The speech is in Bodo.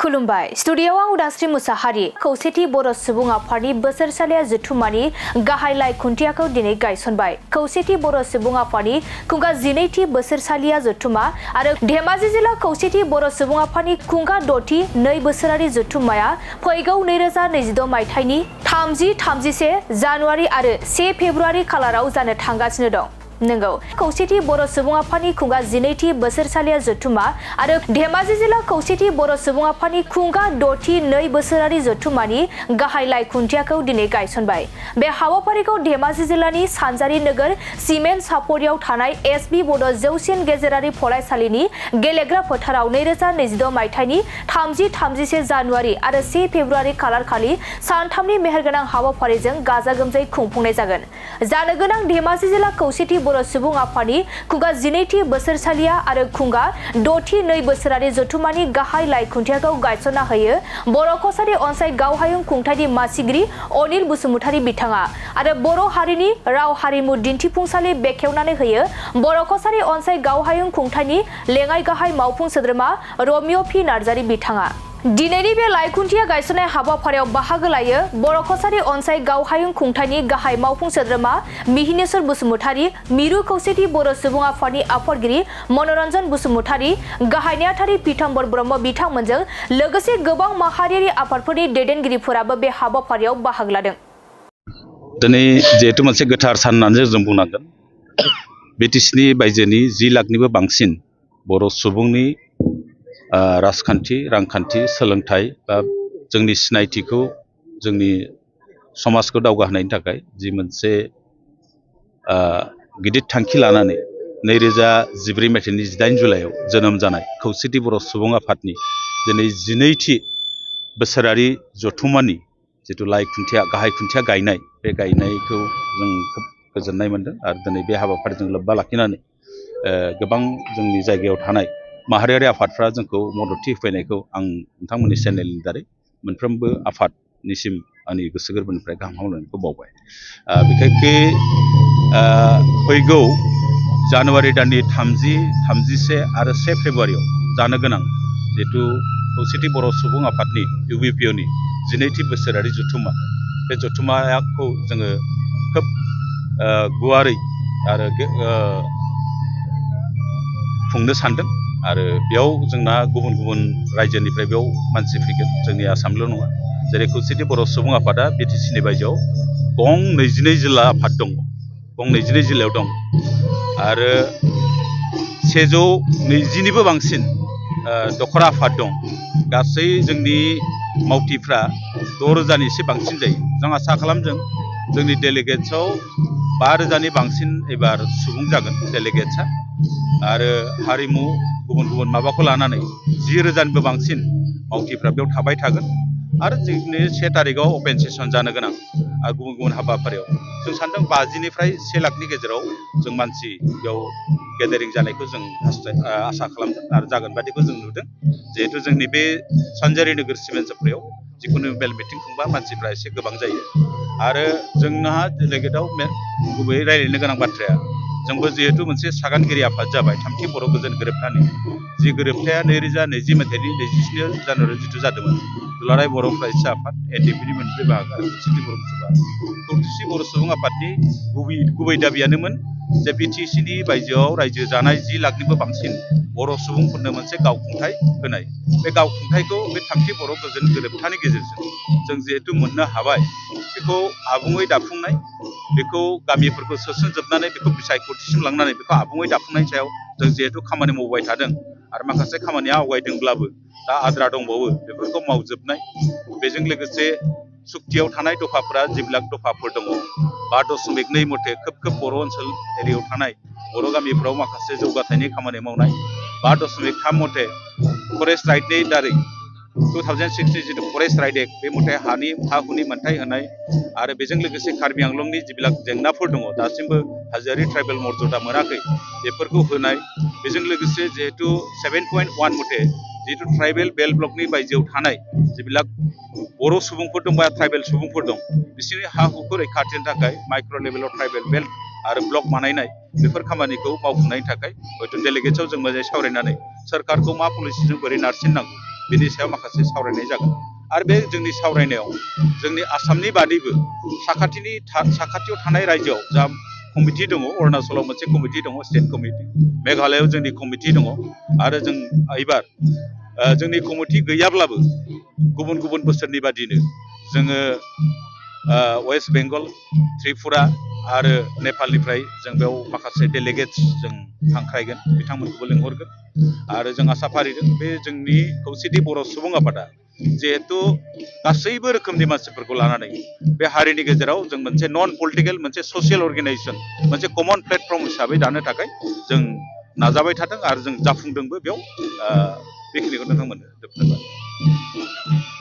खुलुमबाय स्टुडिय'आव आं उदांस्रि मुसाहारि खौसेथि बर' सुबुं आफादनि बोसोरसालिया जथुम्मानि गाहाय लाइखुन्थियाखौ दिनै गायसनबाय। खौसेथि बर' सुबुं आफादनि खुंगा 12थि बोसोरसालिया जथुम्मा आरो धेमाजि जिल्ला खौसेथि बर' सुबुं आफादनि खुंगा 6थि 2 बोसोरारि जथुम्माया फैगौ 2026 मायथाइनि 30-31 जानुवारि आरो 1 फेब्रुवारि खालाराव जानो थांगासिनो दं। नंगौ खौसेथि बर' सुबुं आफादनि खुंगा 12थि बोसोरसालिया जथुम्मा आरो धेमाजि जिल्ला खौसेथि बर' सुबुं आफादनि खुंगा 6थि 2 बोसोरारि जथुम्मानि गाहाय लाइखुन्थियाखौ दिनै गायसनबाय। बे हाबाफारिखौ धेमाजि जिल्लानि सानजारि नोगोर सिमेन्ट सापरियाव थानाय एसबि बड' जौसिन गेजेरारि फरायसालिनि गेलेग्रा फोथाराव 2026 मायथाइनि 30-31 जानुवारि आरो 1 फेब्रुवारि खालारखालि सानथामनि मेहेरगोनां हाबाफारिजों गाजा गोमजायै खुंफुंनाय जागोन। जानो गोनां धेमाजि जिल्ला खौसेथि बर' सुबुं आफादनि खुंगा 12थि बोसोरसालिया आरो खुंगा 6थि 2 बोसोरारि जथुम्मानि गाहाय लाइखुन्थियाखौ गायसनना होयो बर' कसारि अनसाय गावहायुं खुंथायनि मासिगिरि अनिल बसुमतारी बिथाङा आरो बर' हारिनि राव हारिमु दिन्थिफुंसालि बेखेवनानै होयो बर' कसारि अनसाय गावहायुं खुंथायनि लेङाइ गाहाय मावफुं सोद्रोमा रमिय' पि नार्जारि बिथाङा। दिनैनि बे लाइखुन्थिया गायसननाय हाबाफारियाव बाहागो लायो बर' कसारि अनसाय गावहायुं खुंथायनि गाहाय मावफुं सोद्रोमा मिहिनेश्वर बसुमतारी, मिरु खौसेथि बर' सुबुं आफादनि आफादगिरि मनरन्जन बसुमतारी, गाहाय नेहाथारि पीताम्बर ब्रह्म बिथांमोनजों लोगोसे गोबां माहारियारि आफादफोरनि दैदेनगिरिफोराबो बे हाबाफारियाव बाहागो लादों। दिनै जिहेतु मोनसे गोथार सान होननानै जों बुंनांगोन। बिटिसिनि बायजोनि 10 लाखनिबो बांसिन बर' सुबुंनि राजखान्थि, रांखान्थि, सोलोंथाइ बा जोंनि सिनायथिखौ जोंनि समाजखौ दावगाहोनायनि थाखाय जि मोनसे गिदिर थांखि लानानै 2014 मायथाइनि 18 जुलाइआव जोनोम जानाय खौसेथि बर' सुबुं आफादनि दिनै 12थि बोसोरारि जथुम्मानि जिथु लाइखुन्थिया गाहाय खुन्थिया गायनाय बे गायनायखौ जों खोब गोजोननाय मोनदों आरो दिनै बे हाबाफारिजों लोब्बा लाखिनानै गोबां जोंनि जायगायाव थानाय माहारियारि आफादफ्रा जोंखौ मददथि होफैनायखौ आं नोंथांमोननि चेनेलनि दारै मोनफ्रोमबो आफादनिसिम आंनि गोसो गोरबोनिफ्राय गाहाम हामलायनायखौ बावबाय। बिखेखकै फैगौ जानुवारि दाननि 30, 31 आरो 1 फेब्रुवारियाव जानो गोनां जिहेतु खौसेथि बर' सुबुं आफादनि इउबिपिअनि 12थि बोसोरारि जथुम्मा बे जथुम्माखौ जोङो खोब गुवारै आरो खुंनो सानदों आरो बेयाव जोंना गुबुन गुबुन रायजोनिफ्राय बेयाव मानसि फैगोन जोंनि आसामल' नङा। जेरै खौसेथि बर' सुबुं आफादा बिटिसिनि बायजोआव गं 22 जिल्ला आफाद दङ, गं 22 जिल्लायाव दं आरो 120निबो बांसिन दखरा आफाद दं। गासै जोंनि मावथिफ्रा 6,000नि एसे बांसिन जायो। जों आसा खालामदों जोंनि डेलिगेट्सआव 5,000नि बांसिन एबार सुबुं जागोन डेलिगेट्सआ आरो हारिमु गुबुन गुबुन माबाखौ लानानै 10,000निबो बांसिन मावथिफ्रा बेयाव थाबाय थागोन आरो जोंनि 1 थारिखआव अपेन सेसन जानो गोनां आरो गुबुन गुबुन हाबाफारियाव जों सानदों 50निफ्राय 1 लाखनि गेजेराव जों मानसि बेयाव गेदारिं जानायखौ जों आसा खालामदों आरो जागोन बादिखौ जों नुदों। जिहेतु जोंनि बे सानजारि नोगोर सिमेन्ट सापरियाव जिखुनु मेल मिटिं खुंबा मानसिफ्रा एसे गोबां जायो आरो जोंहा डेलिगेटआव गुबैयै रायज्लायनो गोनां बाथ्राया जोंबो जिहेतु मोनसे सागानगिरि आफाद जाबाय 3थि बर' गोजोन गोरोबथानि जि गोरोबथाया 2020 मायथाइनि 24 जानुवारियाव जिथु जादोंमोन दुलाराय बर' फरायसा आफाद एनडिएफबिनि मोनब्रै बाहागो आरो खौसेथि बर' सुबुं आफादनि गुबै दाबियानोमोन जे बिटिसिनि बायजोआव रायजो जानाय 10 लाखनिबो बांसिन बर' सुबुंफोरनो मोनसे गावखुंथाय होनाय। बे गावखुंथायखौ बे 3थि बर' गोजोन गोरोबथानि गेजेरजों जों जिहेतु मोननो हाबाय बेखौ आबुङै दाफुंनाय, बेखौ गामिफोरखौ सोसनजोबनानै बेखौ बिसायख'थिसिम लांनानै बेखौ आबुङै दाफुंनायनि सायाव जों जिहेतु खामानि मावबाय थादों आरो माखासे खामानिया आवगायदोंब्लाबो दा आद्रा दंबावो बेफोरखौ मावजोबनाय। बेजों लोगोसे सुक्तियाव थानाय दफाफोरा जिबिलाक दफाफोर दङ 5.2 मथे खोब बर' ओनसोल एरियायाव थानाय बर' गामिफ्राव माखासे जौगाथायनि खामानि मावनाय 5.3 मथे फरेस्ट राइटनि दारै 2006 जिथु फरेस्ट राइट एक्ट बे मथे हा हुनि मोनथाय होनाय आरो बेजों लोगोसे कार्बि आंलंनि जिबिलाक जेंनाफोर दङ दासिमबो हाजोआरि ट्राइबेल मर्यादा मोनाखै बेफोरखौ होनाय। बेजों लोगोसे जिहेतु 7.1 मथे जिहेतु ट्राइबेल बेल्ट ब्लकनि बायजोआव थानाय जिबिलाक बर' सुबुंफोर दं बा ट्राइबेल सुबुंफोर दं बिसोरनि हा हुखौ रैखाथिनि थाखाय माइक्र' लेभेलाव ट्राइबेल बेल्ट आरो ब्लक बानायनाय बेफोर खामानिखौ मावफुंनायनि थाखाय हयथ' डेलिगेट्सआव जों मोजाङै सावरायनानै सोरखारखौ मा पलिसिजों बोरै नारसिननांगौ बिनि सायाव माखासे सावरायनाय जागोन आरो बे जोंनि सावरायनायाव जोंनि आसामनि बादैबो साखाथियाव थानाय रायजोआव जा कमिटि दङ अरुणाचलाव मोनसे कमिटि दङ स्टेट कमिटि मेघालयआव जोंनि कमिटि दङ आरो जों एबार जोंनि कमिटि गैयाब्लाबो गुबुन गुबुन बोसोरनि बादिनो जोङो वेस्ट बेंगल त्रिपुरा आरो नेपालनिफ्राय जों बेयाव माखासे डेलिगेट्स जों हांख्रायगोन बिथांमोनखौबो लिंहरगोन आरो जों आसा फारिदों बे जोंनि खौसेथि बर' सुबुं आफादा जिहेथु गासैबो रोखोमनि मानसिफोरखौ लानानै बे हारिनि गेजेराव जों मोनसे नन पलिटिकेल मोनसे ससियेल अर्गेनाइजेसन मोनसे कमन प्लेटफर्म हिसाबै दानो थाखाय जों नाजाबाय थादों आरो जों जाफुंदोंबो बेयाव बेखिनिखौ नोंथांमोननो जोबथारबाय